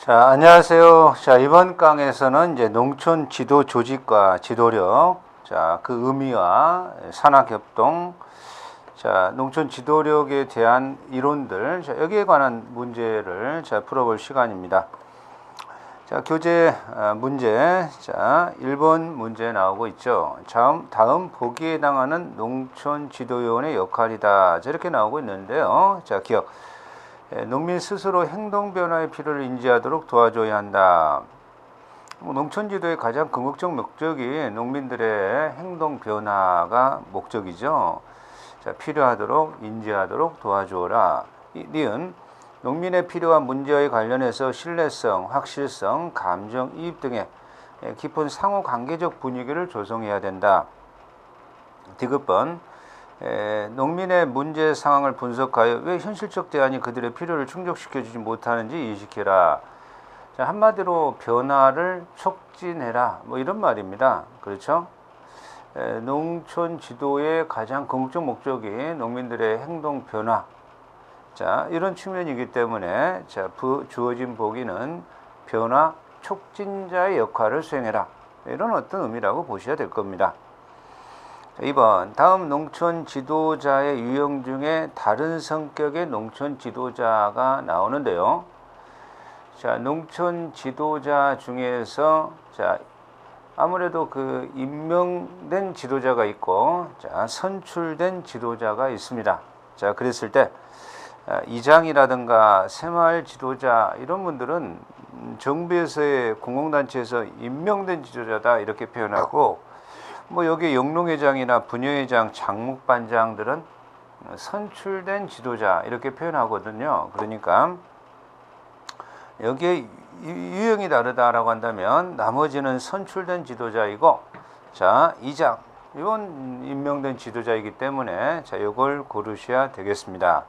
자, 안녕하세요. 자, 이번 강에서는 이제 농촌 지도 조직과 지도력, 자, 그 의미와 산학협동, 자, 농촌 지도력에 대한 이론들, 자, 여기에 관한 문제를 자, 풀어볼 시간입니다. 자, 교재 문제, 자, 1번 문제 나오고 있죠. 다음 보기에 해당하는 농촌 지도요원의 역할이다. 이렇게 나오고 있는데요. 자, 기억. 농민 스스로 행동 변화의 필요를 인지하도록 도와줘야 한다. 농촌 지도의 가장 궁극적 목적이 농민들의 행동 변화가 목적이죠. 자, 필요하도록 인지하도록 도와주어라. 니은 농민의 필요와 문제에 관련해서 신뢰성, 확실성, 감정이입 등의 깊은 상호 관계적 분위기를 조성해야 된다. 디귿번 농민의 문제 상황을 분석하여 왜 현실적 대안이 그들의 필요를 충족시켜주지 못하는지 인식해라. 자, 한마디로 변화를 촉진해라. 뭐 이런 말입니다. 그렇죠? 농촌 지도의 가장 궁극적 목적이 농민들의 행동 변화. 자, 이런 측면이기 때문에 자, 주어진 보기는 변화 촉진자의 역할을 수행해라. 이런 어떤 의미라고 보셔야 될 겁니다. 2번 다음 농촌 지도자의 유형 중에 다른 성격의 농촌 지도자가 나오는데요. 자, 농촌 지도자 중에서 자, 아무래도 그 임명된 지도자가 있고 자, 선출된 지도자가 있습니다. 자, 그랬을 때 이장이라든가 새마을 지도자 이런 분들은 정부에서의 공공단체에서 임명된 지도자다 이렇게 표현하고 뭐 여기 영농회장이나 분여회장, 장목반장들은 선출된 지도자 이렇게 표현하거든요. 그러니까 여기에 유형이 다르다라고 한다면 나머지는 선출된 지도자이고 자, 이장 이건 임명된 지도자이기 때문에 자, 이걸 고르셔야 되겠습니다.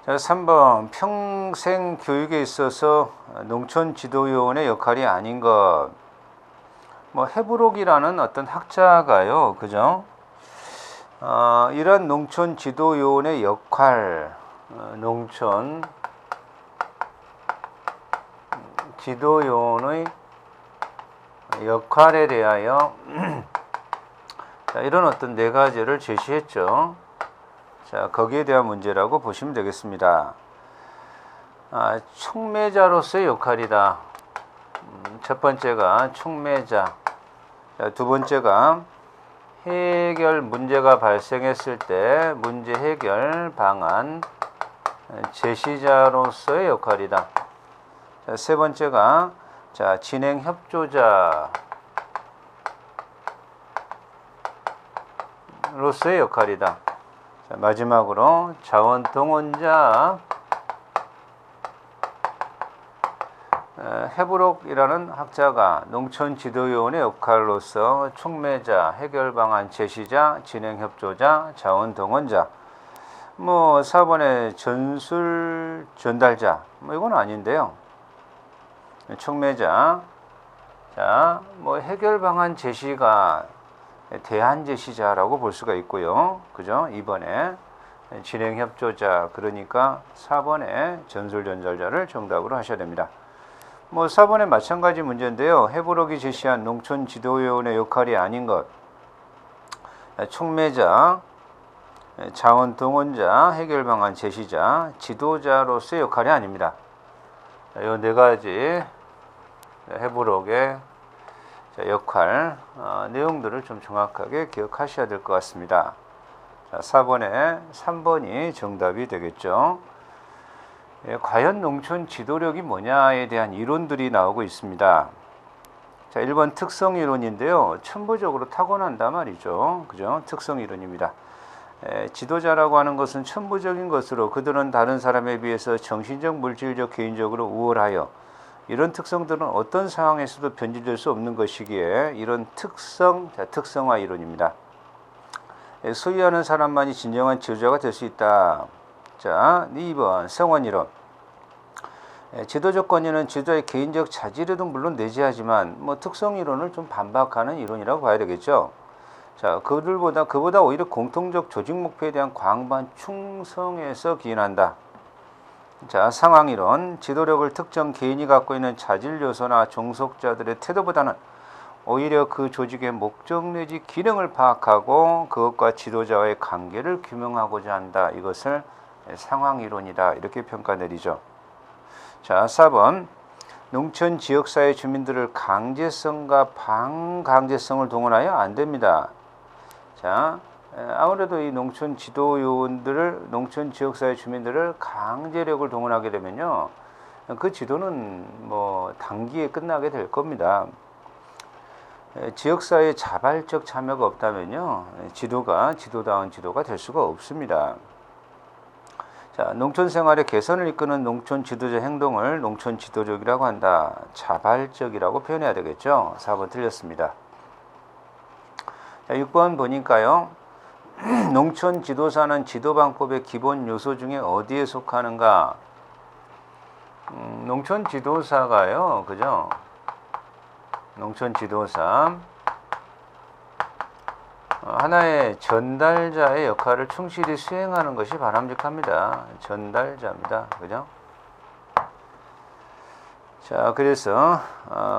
자, 3번 평생 교육에 있어서 농촌 지도요원의 역할이 아닌 것. 뭐 헤브록이라는 어떤 학자가요, 그죠? 이런 농촌 지도요원의 역할, 농촌 지도요원의 역할에 대하여 자, 이런 어떤 네 가지를 제시했죠. 자, 거기에 대한 문제라고 보시면 되겠습니다. 촉매자로서의 역할이다. 첫 번째가 촉매자. 자, 두 번째가 해결 문제가 발생했을 때 문제 해결 방안 제시자로서의 역할이다. 자, 세 번째가 자, 진행 협조자로서의 역할이다. 자, 마지막으로 자원 동원자 헤브록이라는 학자가 농촌 지도요원의 역할로서 촉매자, 해결방안 제시자, 진행협조자, 자원동원자, 뭐 4번의 전술 전달자, 뭐 이건 아닌데요. 촉매자, 자, 뭐 해결방안 제시가 대안 제시자라고 볼 수가 있고요. 그죠? 2번에 진행협조자, 그러니까 4번에 전술 전달자를 정답으로 하셔야 됩니다. 뭐 4번에 마찬가지 문제인데요. 헤브록이 제시한 농촌 지도요원의 역할이 아닌 것. 촉매자, 자원 동원자, 해결 방안 제시자, 지도자로서의 역할이 아닙니다. 이 네 가지 헤브록의 역할 내용들을 좀 정확하게 기억하셔야 될 것 같습니다. 자, 4번에 3번이 정답이 되겠죠. 과연 농촌 지도력이 뭐냐에 대한 이론들이 나오고 있습니다. 자, 1번 특성 이론인데요. 천부적으로 타고난다 말이죠. 그죠? 특성 이론입니다. 지도자라고 하는 것은 천부적인 것으로 그들은 다른 사람에 비해서 정신적, 물질적, 개인적으로 우월하여 이런 특성들은 어떤 상황에서도 변질될 수 없는 것이기에 이런 특성화 이론입니다. 소유하는 사람만이 진정한 지도자가 될 수 있다. 자, 2번 성원 이론. 지도적 권위는 지도자의 개인적 자질에도 물론 내재하지만 뭐 특성 이론을 좀 반박하는 이론이라고 봐야 되겠죠. 자, 그보다 오히려 공통적 조직 목표에 대한 광반 충성에서 기인한다. 자, 상황이론. 지도력을 특정 개인이 갖고 있는 자질 요소나 종속자들의 태도보다는 오히려 그 조직의 목적 내지 기능을 파악하고 그것과 지도자와의 관계를 규명하고자 한다. 이것을 상황이론이다. 이렇게 평가 내리죠. 자, 4번. 농촌 지역사회 주민들을 강제성과 반강제성을 동원하여 안 됩니다. 자, 아무래도 이 농촌 지도 요원들을, 농촌 지역사회 주민들을 강제력을 동원하게 되면요, 그 지도는 뭐 단기에 끝나게 될 겁니다. 지역사회 자발적 참여가 없다면요, 지도다운 지도가 될 수가 없습니다. 자, 농촌 생활의 개선을 이끄는 농촌 지도자 행동을 농촌 지도력이라고 한다. 자발적이라고 표현해야 되겠죠. 4번 틀렸습니다. 자, 6번 보니까요. 농촌 지도사는 지도방법의 기본 요소 중에 어디에 속하는가? 농촌 지도사가요. 그죠? 농촌 지도사. 하나의 전달자의 역할을 충실히 수행하는 것이 바람직합니다. 전달자입니다. 그죠? 자, 그래서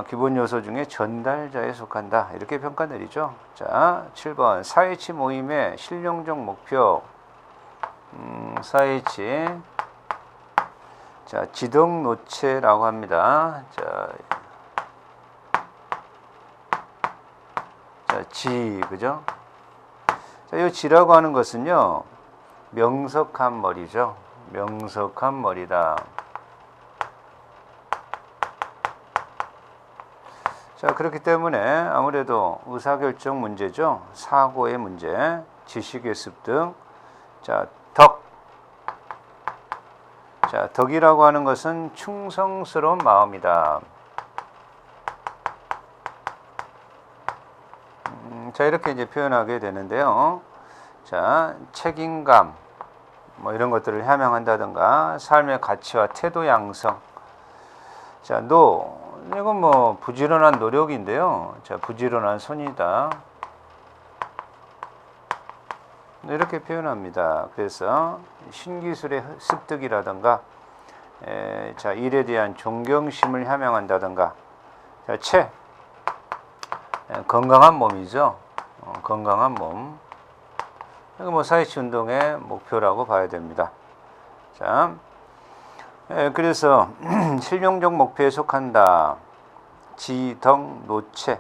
기본 요소 중에 전달자에 속한다. 이렇게 평가 내리죠. 자, 7번 사회치 모임의 실용적 목표. 사회치. 자, 지덕노체라고 합니다. 그죠? 자, 이 지라고 하는 것은요, 명석한 머리죠. 명석한 머리다. 자, 그렇기 때문에 아무래도 의사결정 문제죠. 사고의 문제, 지식의 습득. 자, 덕. 자, 덕이라고 하는 것은 충성스러운 마음이다. 자, 이렇게 이제 표현하게 되는데요. 자, 책임감, 뭐 이런 것들을 함양한다든가, 삶의 가치와 태도 양성. 자, 이건 뭐 부지런한 노력인데요. 자, 부지런한 손이다. 이렇게 표현합니다. 그래서 신기술의 습득이라든가, 자, 일에 대한 존경심을 함양한다든가. 자, 건강한 몸이죠. 건강한 몸. 이거 뭐 사회치 운동의 목표라고 봐야 됩니다. 자, 그래서 실용적 목표에 속한다. 지덕노체.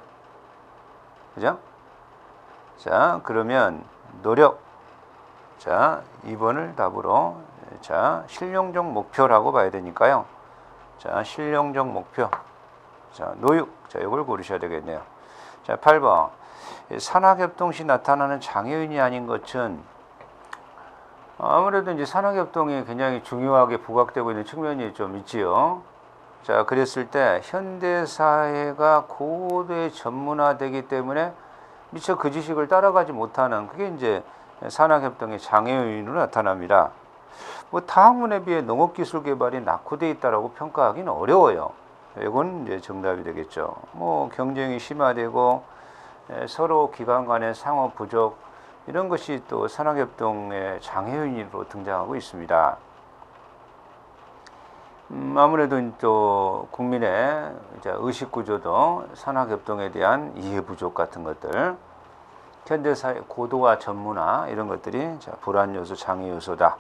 그죠? 자, 그러면 노력. 자, 2번을 답으로. 자, 실용적 목표라고 봐야 되니까요. 자, 실용적 목표. 자, 노육. 자, 이걸 고르셔야 되겠네요. 자, 8번. 산학협동 시 나타나는 장애인이 아닌 것은 아무래도 이제 산학협동이 굉장히 중요하게 부각되고 있는 측면이 좀 있지요. 자, 그랬을 때 현대사회가 고도의 전문화되기 때문에 미처 그 지식을 따라가지 못하는, 그게 이제 산학협동의 장애인으로 나타납니다. 뭐 타학문에 비해 농업기술 개발이 낙후되어 있다라고 평가하기는 어려워요. 이건 이제 정답이 되겠죠. 뭐 경쟁이 심화되고 서로 기관 간의 상호 부족, 이런 것이 또 산학협동의 장애인으로 등장하고 있습니다. 아무래도 또 국민의 의식구조도 산학협동에 대한 이해 부족 같은 것들, 현대사회 고도화 전문화, 이런 것들이 불안 요소, 장애 요소다.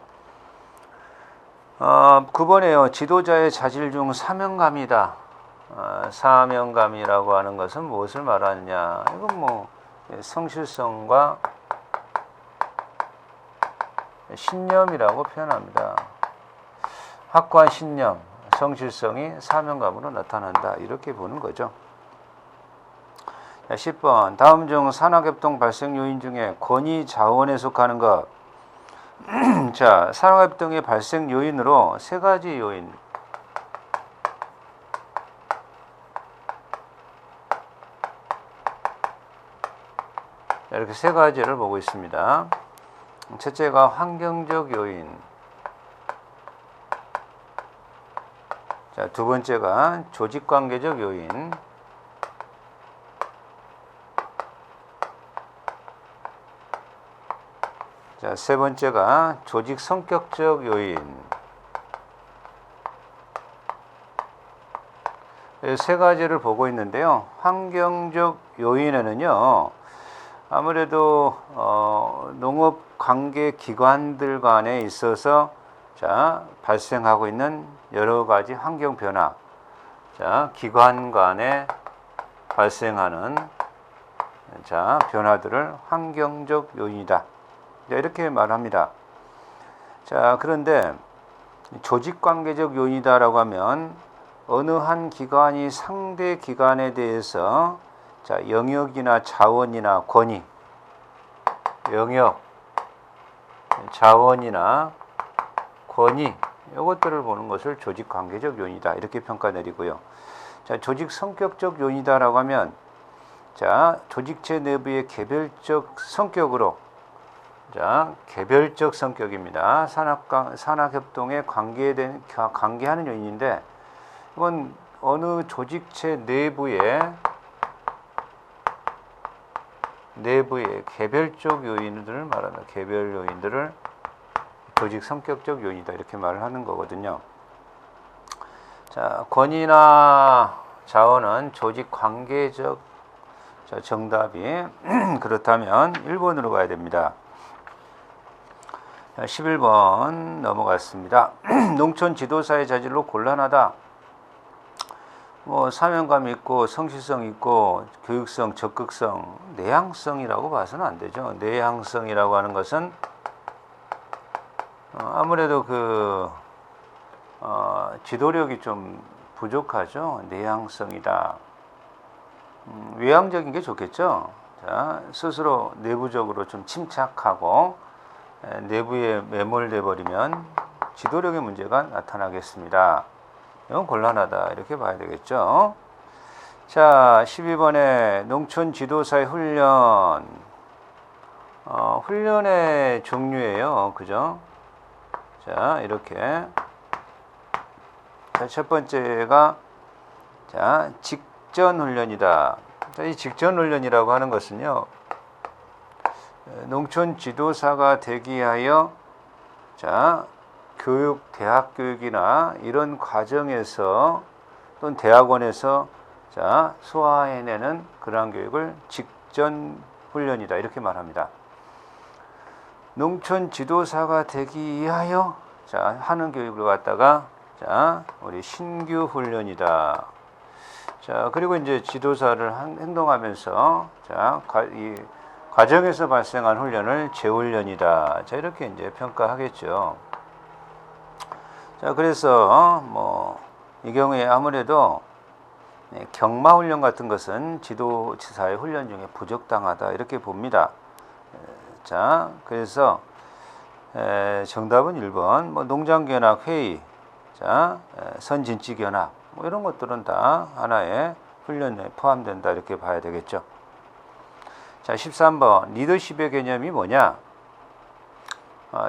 9번에요. 지도자의 자질 중 사명감이다. 사명감이라고 하는 것은 무엇을 말하느냐? 이건 뭐 성실성과 신념이라고 표현합니다. 확고한 신념, 성실성이 사명감으로 나타난다. 이렇게 보는 거죠. 10번. 다음 중 산학협동 발생 요인 중에 권위 자원에 속하는 것. 자, 산학협동의 발생 요인으로 세 가지 요인. 이렇게 세 가지를 보고 있습니다. 첫째가 환경적 요인. 자, 두 번째가 조직관계적 요인. 자, 세 번째가 조직 성격적 요인. 세 가지를 보고 있는데요. 환경적 요인에는요, 아무래도 농업 관계 기관들 간에 있어서 발생하고 있는 여러 가지 환경 변화, 기관 간에 발생하는 변화들을 환경적 요인이다. 이렇게 말합니다. 그런데 조직 관계적 요인이다라고 하면 어느 한 기관이 상대 기관에 대해서 영역이나 자원이나 권위, 영역, 자원이나 권위, 이것들을 보는 것을 조직 관계적 요인이다. 이렇게 평가 내리고요. 조직 성격적 요인이다라고 하면 조직체 내부의 개별적 성격으로, 개별적 성격입니다. 산학협동에 관계하는 요인인데, 이건 어느 조직체 내부의 개별적 요인들을 말합니다. 개별 요인들을 조직 성격적 요인이다. 이렇게 말을 하는 거거든요. 권위나 자원은 조직 관계적. 정답이 그렇다면 1번으로 가야 됩니다. 11번 넘어갔습니다. 농촌 지도사의 자질로 곤란하다. 사명감 있고 성실성 있고 교육성, 적극성, 내향성이라고 봐서는 안 되죠. 내향성이라고 하는 것은 아무래도 지도력이 좀 부족하죠. 내향성이다. 외향적인 게 좋겠죠. 스스로 내부적으로 좀 침착하고 내부에 매몰돼 버리면 지도력의 문제가 나타나겠습니다. 이건 곤란하다. 이렇게 봐야 되겠죠. 12번에 농촌 지도사의 훈련. 훈련의 종류예요. 그죠? 이렇게. 첫 번째가 직전 훈련이다. 이 직전 훈련이라고 하는 것은요, 농촌 지도사가 되기 위하여 교육, 대학 교육이나 이런 과정에서 또는 대학원에서 소화해내는 그러한 교육을 직전 훈련이다. 이렇게 말합니다. 농촌 지도사가 되기 위하여 하는 교육을 갖다가 우리 신규 훈련이다. 그리고 이제 지도사를 행동하면서 이 과정에서 발생한 훈련을 재훈련이다. 이렇게 이제 평가하겠죠. 그래서 이 경우에 아무래도 경마훈련 같은 것은 지도사의 훈련 중에 부적당하다. 이렇게 봅니다. 그래서 정답은 1번. 농장견학 회의, 선진지견학, 이런 것들은 다 하나의 훈련에 포함된다. 이렇게 봐야 되겠죠. 13번. 리더십의 개념이 뭐냐?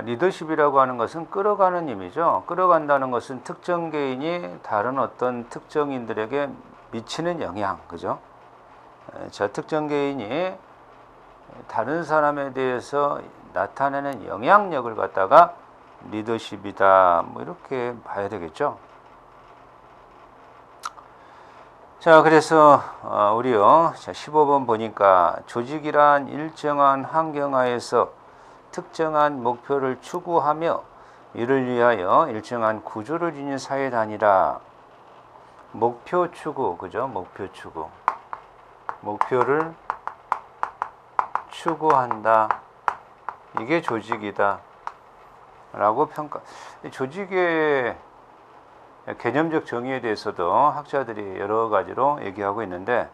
리더십이라고 하는 것은 끌어가는 의미죠. 끌어간다는 것은 특정 개인이 다른 어떤 특정인들에게 미치는 영향, 그죠? 특정 개인이 다른 사람에 대해서 나타내는 영향력을 갖다가 리더십이다. 이렇게 봐야 되겠죠. 그래서 우리요. 15번 보니까 조직이란 일정한 환경하에서 특정한 목표를 추구하며 이를 위하여 일정한 구조를 지닌 사회 단위라. 목표 추구, 그죠? 목표 추구. 목표를 추구한다. 이게 조직이다. 라고 평가. 조직의 개념적 정의에 대해서도 학자들이 여러 가지로 얘기하고 있는데,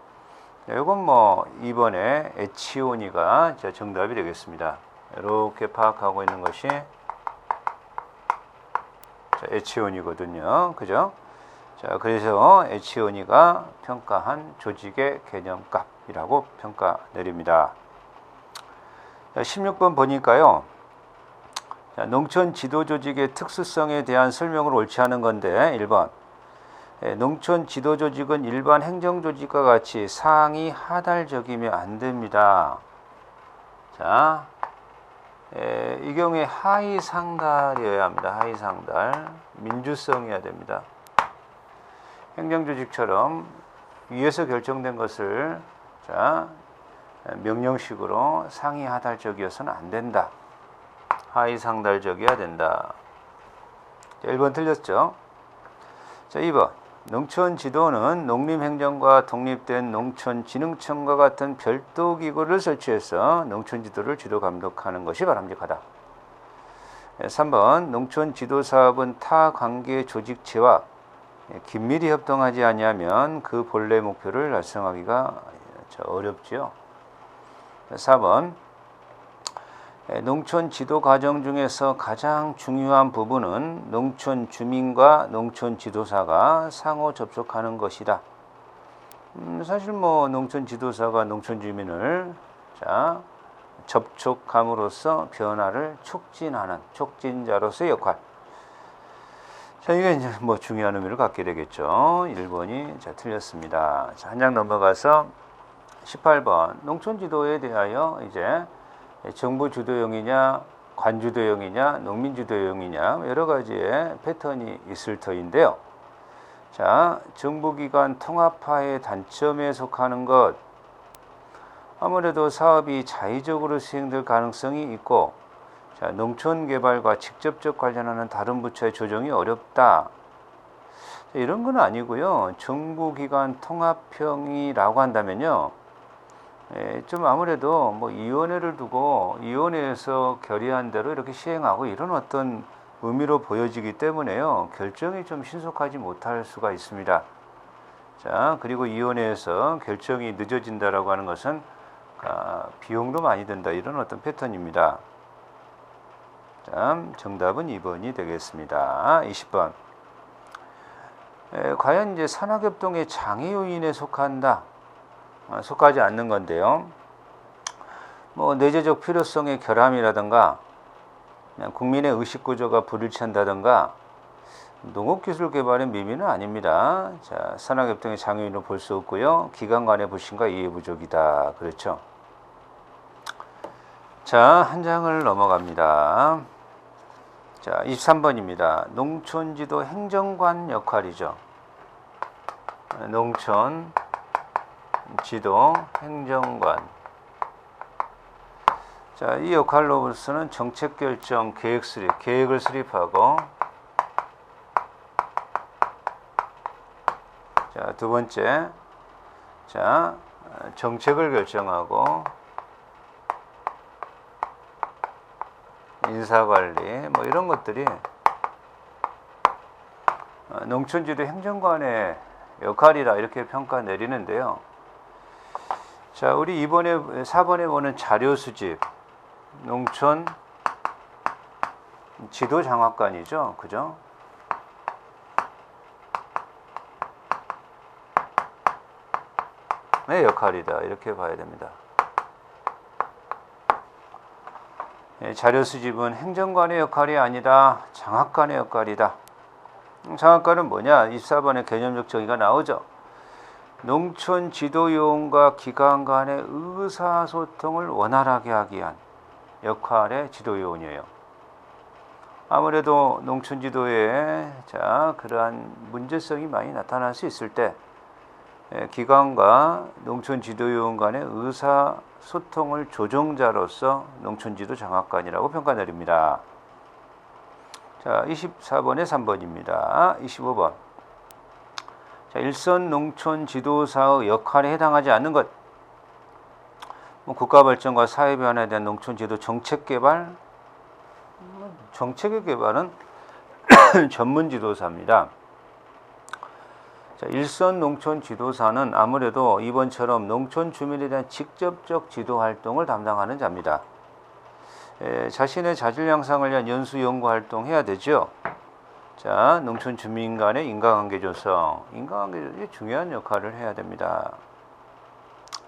이건 2번에 에치오니가 정답이 되겠습니다. 이렇게 파악하고 있는 것이 에치오니거든요. 그죠? 그래서 에치오니가 평가한 조직의 개념값이라고 평가 내립니다. 16번 보니까요. 농촌 지도 조직의 특수성에 대한 설명을 옳지 않은 건데, 1번. 농촌 지도 조직은 일반 행정 조직과 같이 상위 하달적이면 안 됩니다. 이 경우에 하위 상달이어야 합니다. 하위 상달. 민주성이어야 됩니다. 행정조직처럼 위에서 결정된 것을 자, 명령식으로 상위 하달적이어서는 안 된다. 하위 상달적이어야 된다. 자, 1번 틀렸죠? 자, 2번. 농촌 지도는 농림행정과 독립된 농촌진흥청과 같은 별도 기구를 설치해서 농촌 지도를 주도 감독하는 것이 바람직하다. 3번. 농촌 지도 사업은 타 관계 조직체와 긴밀히 협동하지 아니하면 그 본래 목표를 달성하기가 어렵지요. 4번. 농촌 지도 과정 중에서 가장 중요한 부분은 농촌 주민과 농촌 지도사가 상호 접촉하는 것이다. 사실 농촌 지도사가 농촌 주민을 접촉함으로써 변화를 촉진하는 촉진자로서의 역할. 자, 이게 이제 중요한 의미를 갖게 되겠죠. 1번이 틀렸습니다. 자, 한 장 넘어가서 18번. 농촌 지도에 대하여 이제 정부 주도형이냐, 관 주도형이냐, 농민 주도형이냐 여러 가지의 패턴이 있을 터인데요. 자, 정부기관 통합화의 단점에 속하는 것, 아무래도 사업이 자의적으로 수행될 가능성이 있고, 자, 농촌 개발과 직접적 관련하는 다른 부처의 조정이 어렵다. 자, 이런 건 아니고요. 정부기관 통합형이라고 한다면요. 좀 아무래도 위원회를 두고 위원회에서 결의한 대로 이렇게 시행하고 이런 어떤 의미로 보여지기 때문에요. 결정이 좀 신속하지 못할 수가 있습니다. 자, 그리고 위원회에서 결정이 늦어진다라고 하는 것은 비용도 많이 든다 이런 어떤 패턴입니다. 자, 정답은 2번이 되겠습니다. 20번. 과연 이제 산학협동의 장애 요인에 속하지 않는 건데요. 내재적 필요성의 결함이라든가 그냥 국민의 의식구조가 불일치한다든가 농업기술 개발의 미미는 아닙니다. 자, 산학협동의 장애 요인으로 볼 수 없고요. 기관 간의 불신과 이해 부족이다. 그렇죠. 자, 한 장을 넘어갑니다. 자, 23번입니다. 농촌지도 행정관 역할이죠. 농촌 지도 행정관. 자, 이 역할로서는 정책 결정, 계획을 수립하고, 자, 두 번째, 자, 정책을 결정하고, 인사관리, 이런 것들이 농촌지도 행정관의 역할이라 이렇게 평가 내리는데요. 자, 우리 4번에 보는 자료 수집, 농촌 지도 장학관이죠. 그죠? 의 역할이다. 이렇게 봐야 됩니다. 자료 수집은 행정관의 역할이 아니다. 장학관의 역할이다. 장학관은 뭐냐? 24번에 개념적 정의가 나오죠. 농촌 지도 요원과 기관 간의 의사소통을 원활하게 하기 위한 역할의 지도 요원이에요. 아무래도 농촌 지도에 그러한 문제성이 많이 나타날 수 있을 때 기관과 농촌 지도 요원 간의 의사소통을 조정자로서 농촌 지도 장학관이라고 평가 내립니다. 자, 24번에 3번입니다. 25번. 자, 일선 농촌 지도사의 역할에 해당하지 않는 것. 국가 발전과 사회 변화에 대한 농촌 지도 정책 개발. 정책의 개발은 전문 지도사입니다. 자, 일선 농촌 지도사는 아무래도 이번처럼 농촌 주민에 대한 직접적 지도 활동을 담당하는 자입니다. 자신의 자질 향상을 위한 연수 연구 활동 해야 되죠. 자, 농촌 주민 간의 인과관계 조성, 인과관계 중요한 역할을 해야 됩니다.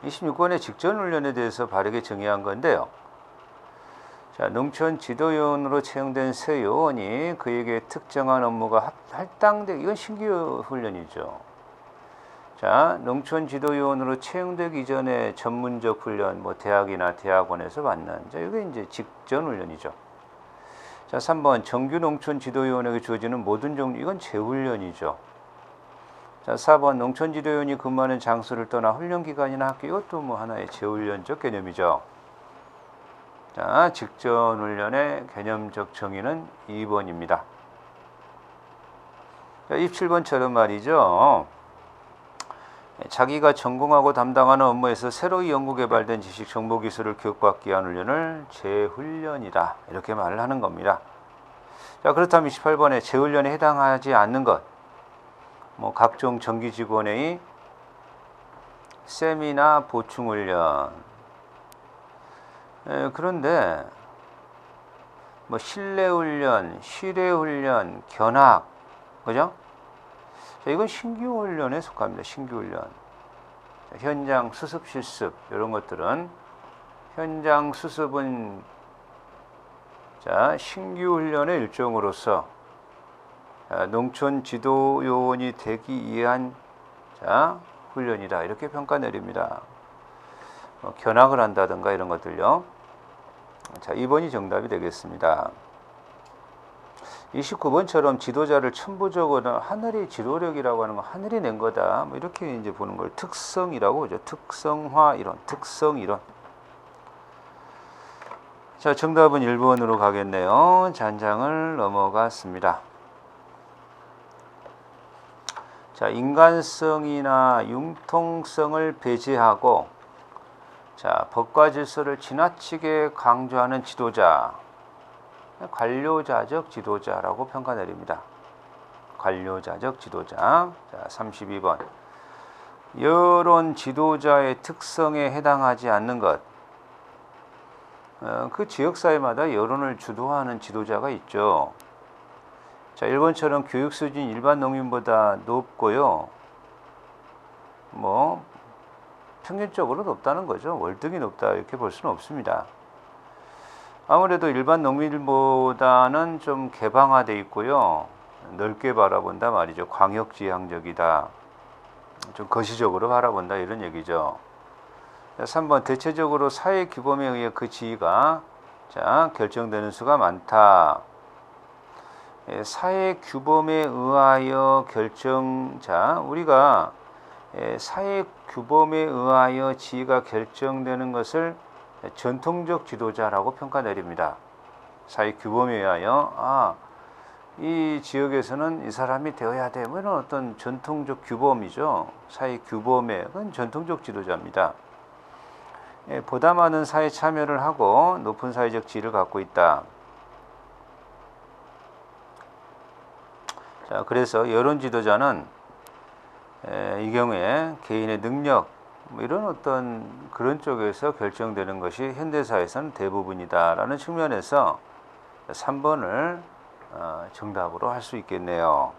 26번의 직전 훈련에 대해서 바르게 정의한 건데요. 자, 농촌 지도요원으로 채용된 새 요원이 그에게 특정한 업무가 할당되기, 이건 신규 훈련이죠. 자, 농촌 지도요원으로 채용되기 전에 전문적 훈련, 대학이나 대학원에서 받는, 자, 이게 이제 직전 훈련이죠. 자, 3번 정규 농촌 지도요원에게 주어지는 모든 종류, 이건 재훈련이죠. 자, 4번 농촌지도위원이 근무하는 장소를 떠나 훈련기관이나 학교, 이것도 뭐 하나의 재훈련적 개념이죠. 자, 직전훈련의 개념적 정의는 2번입니다. 자, 27번처럼 말이죠. 자기가 전공하고 담당하는 업무에서 새로이 연구개발된 지식, 정보기술을 교육받기 위한 훈련을 재훈련이다, 이렇게 말을 하는 겁니다. 자, 그렇다면 28번에 재훈련에 해당하지 않는 것, 뭐 각종 정기 직원의 세미나 보충훈련. 그런데 뭐 실내훈련, 실외훈련, 견학, 그죠? 자, 이건 신규훈련에 속합니다. 신규훈련. 자, 현장 수습, 실습, 이런 것들은 현장 수습은 자, 신규훈련의 일종으로서 농촌 지도 요원이 되기 위한 자, 훈련이다, 이렇게 평가 내립니다. 견학을 한다든가 이런 것들요. 자, 2번이 정답이 되겠습니다. 29번처럼 지도자를 천부적으로 하늘이 지도력이라고 하는 건 하늘이 낸 거다, 뭐 이렇게 이제 보는 걸 특성이라고 하죠. 특성화 이론, 특성 이론. 자, 정답은 1번으로 가겠네요. 잔장을 넘어갔습니다. 자, 인간성이나 융통성을 배제하고 자, 법과 질서를 지나치게 강조하는 지도자, 관료자적 지도자라고 평가 내립니다. 관료자적 지도자. 자, 32번. 여론 지도자의 특성에 해당하지 않는 것. 그 지역사회마다 여론을 주도하는 지도자가 있죠. 자, 1번처럼 교육 수준이 일반 농민보다 높고요. 뭐 평균적으로 높다는 거죠. 월등히 높다, 이렇게 볼 수는 없습니다. 아무래도 일반 농민보다는 좀 개방화되어 있고요. 넓게 바라본다 말이죠. 광역지향적이다. 좀 거시적으로 바라본다, 이런 얘기죠. 3번 대체적으로 사회 규범에 의해 그 지위가 자, 결정되는 수가 많다. 사회 규범에 의하여 자, 우리가 사회 규범에 의하여 지위가 결정되는 것을 전통적 지도자라고 평가 내립니다. 사회 규범에 의하여 이 지역에서는 이 사람이 되어야 돼, 뭐 이런 어떤 전통적 규범이죠. 사회 규범에, 그건 전통적 지도자입니다. 보다 많은 사회 참여를 하고 높은 사회적 지위를 갖고 있다. 자, 그래서 여론 지도자는 이 경우에 개인의 능력, 뭐 이런 어떤 그런 쪽에서 결정되는 것이 현대사에서는 대부분이다라는 측면에서 3번을 정답으로 할 수 있겠네요.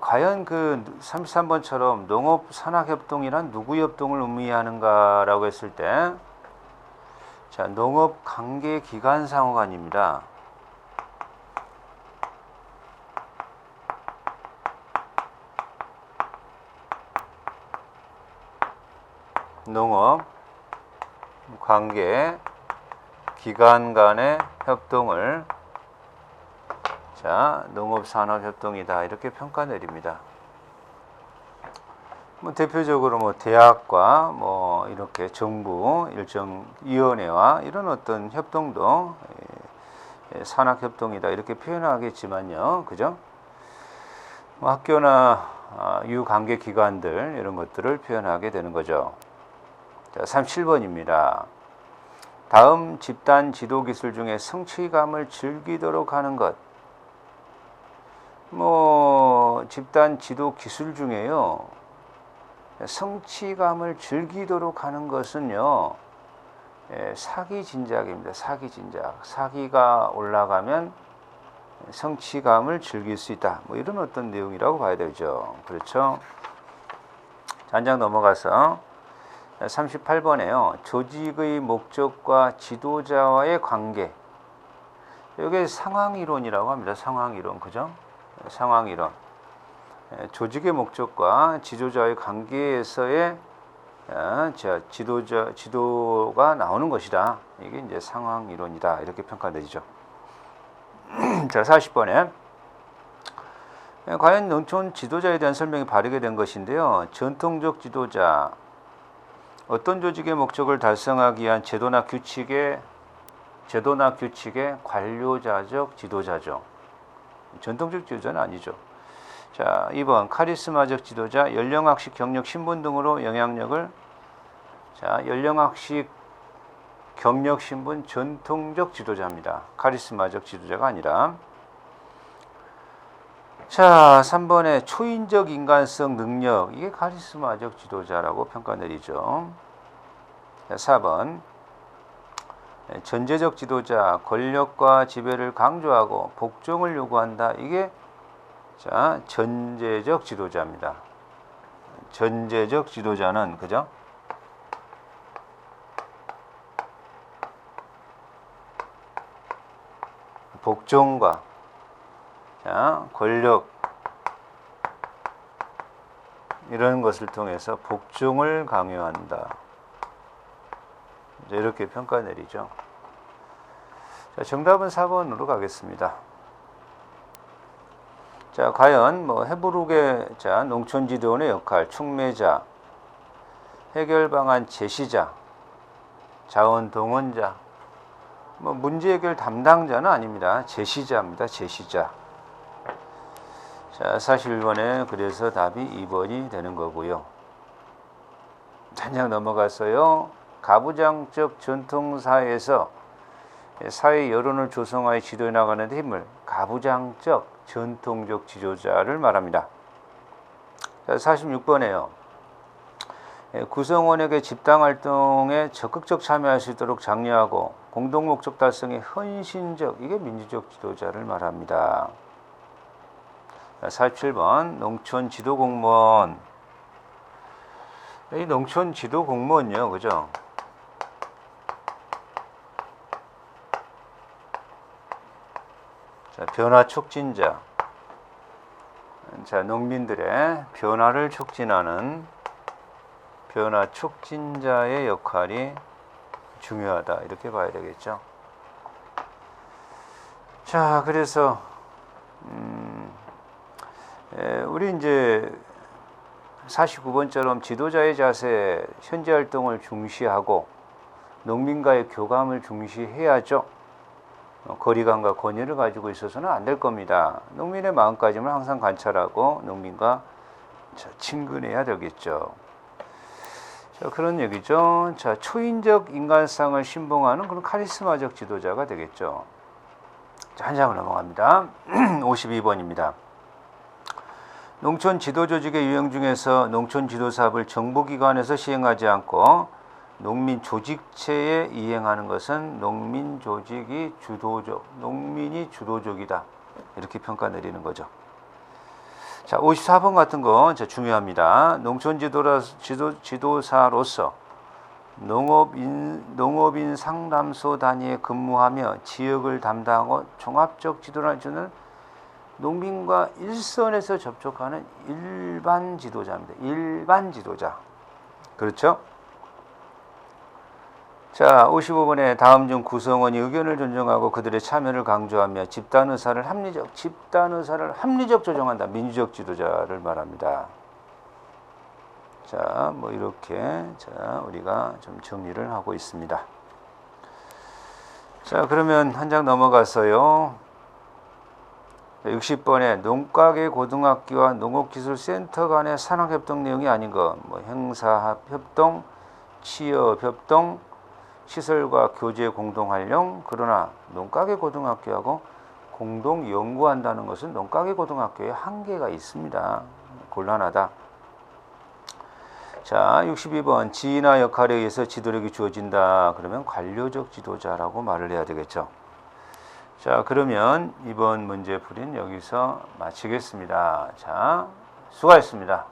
과연 그 33번처럼 농업산학협동이란 누구 협동을 의미하는가라고 했을 때, 자, 농업관계기관상호간입니다. 농업관계기관 간의 협동을 자, 농업산업협동이다, 이렇게 평가 내립니다. 뭐 대표적으로 뭐 대학과 뭐 이렇게 정부 일정 위원회와 이런 어떤 협동도 산학협동이다, 이렇게 표현하겠지만요, 그죠? 뭐 학교나 유관계기관들 이런 것들을 표현하게 되는 거죠. 자, 37번입니다. 다음 집단 지도기술 중에 성취감을 즐기도록 하는 것. 뭐 집단 지도 기술 중에요, 성취감을 즐기도록 하는 것은요, 사기 진작입니다. 사기 진작. 사기가 올라가면 성취감을 즐길 수 있다, 뭐 이런 어떤 내용이라고 봐야 되죠. 그렇죠? 한 장 넘어가서 38번에요. 조직의 목적과 지도자와의 관계. 이게 상황이론이라고 합니다. 상황이론, 그죠? 상황이론. 조직의 목적과 지도자의 관계에서의 지도가 나오는 것이다. 이게 이제 상황이론이다, 이렇게 평가되죠. 자, 40번에 과연 농촌 지도자에 대한 설명이 바르게 된 것인데요. 전통적 지도자, 어떤 조직의 목적을 달성하기 위한 제도나 규칙의 관료자적 지도자죠. 전통적 지도자는 아니죠. 자, 2번 카리스마적 지도자, 연령학식, 경력, 신분 등으로 영향력을, 자, 연령학식, 경력, 신분, 전통적 지도자입니다. 카리스마적 지도자가 아니라. 자, 3번에 초인적 인간성 능력, 이게 카리스마적 지도자라고 평가 내리죠. 자, 4번 전제적 지도자, 권력과 지배를 강조하고 복종을 요구한다. 이게, 자, 전제적 지도자입니다. 전제적 지도자는, 그죠? 복종과, 자, 권력, 이런 것을 통해서 복종을 강요한다. 이렇게 평가 내리죠. 자, 정답은 4번으로 가겠습니다. 자, 과연 해부록의, 자, 농촌 지도원의 역할, 촉매자, 해결 방안 제시자, 자원 동원자, 문제 해결 담당자는 아닙니다. 제시자입니다. 제시자. 자, 41번에 그래서 답이 2번이 되는 거고요. 단장 넘어갔어요. 가부장적 전통사회에서 사회 여론을 조성하여 지도해 나가는 데 힘을, 가부장적 전통적 지도자를 말합니다. 자, 46번에요. 구성원에게 집단활동에 적극적 참여할 수 있도록 장려하고 공동목적 달성에 헌신적, 이게 민주적 지도자를 말합니다. 47번 농촌 지도공무원. 이 농촌 지도공무원요, 그죠? 자, 변화 촉진자. 자, 농민들의 변화를 촉진하는 변화 촉진자의 역할이 중요하다. 이렇게 봐야 되겠죠. 자, 그래서 우리 이제 49번처럼 지도자의 자세, 현재 활동을 중시하고 농민과의 교감을 중시해야죠. 거리감과 권위를 가지고 있어서는 안 될 겁니다. 농민의 마음가짐을 항상 관찰하고 농민과 친근해야 되겠죠. 자, 그런 얘기죠. 자, 초인적 인간성을 신봉하는 그런 카리스마적 지도자가 되겠죠. 자, 한 장을 넘어갑니다. 52번입니다. 농촌 지도 조직의 유형 중에서 농촌 지도 사업을 정부기관에서 시행하지 않고 농민 조직체에 이행하는 것은 농민 조직이 주도적, 농민이 주도적이다. 이렇게 평가 내리는 거죠. 자, 54번 같은 거 중요합니다. 농촌 지도사로서 농업인 상담소 단위에 근무하며 지역을 담당하고 종합적 지도를 주는 농민과 일선에서 접촉하는 일반 지도자입니다. 일반 지도자. 그렇죠? 자, 55번에 다음 중 구성원이 의견을 존중하고 그들의 참여를 강조하며 집단 의사를 합리적 조정한다. 민주적 지도자를 말합니다. 자, 이렇게, 자, 우리가 좀 정리를 하고 있습니다. 자, 그러면 한 장 넘어가서요. 60번에 농가계 고등학교와 농업기술센터 간의 산학협동 내용이 아닌 것, 행사협동, 취업협동, 시설과 교재 공동활용. 그러나 농가계 고등학교하고 공동 연구한다는 것은 농가계 고등학교에 한계가 있습니다. 곤란하다. 자, 62번 지위나 역할에 의해서 지도력이 주어진다. 그러면 관료적 지도자라고 말을 해야 되겠죠. 자, 그러면 이번 문제 풀이는 여기서 마치겠습니다. 자, 수고하셨습니다.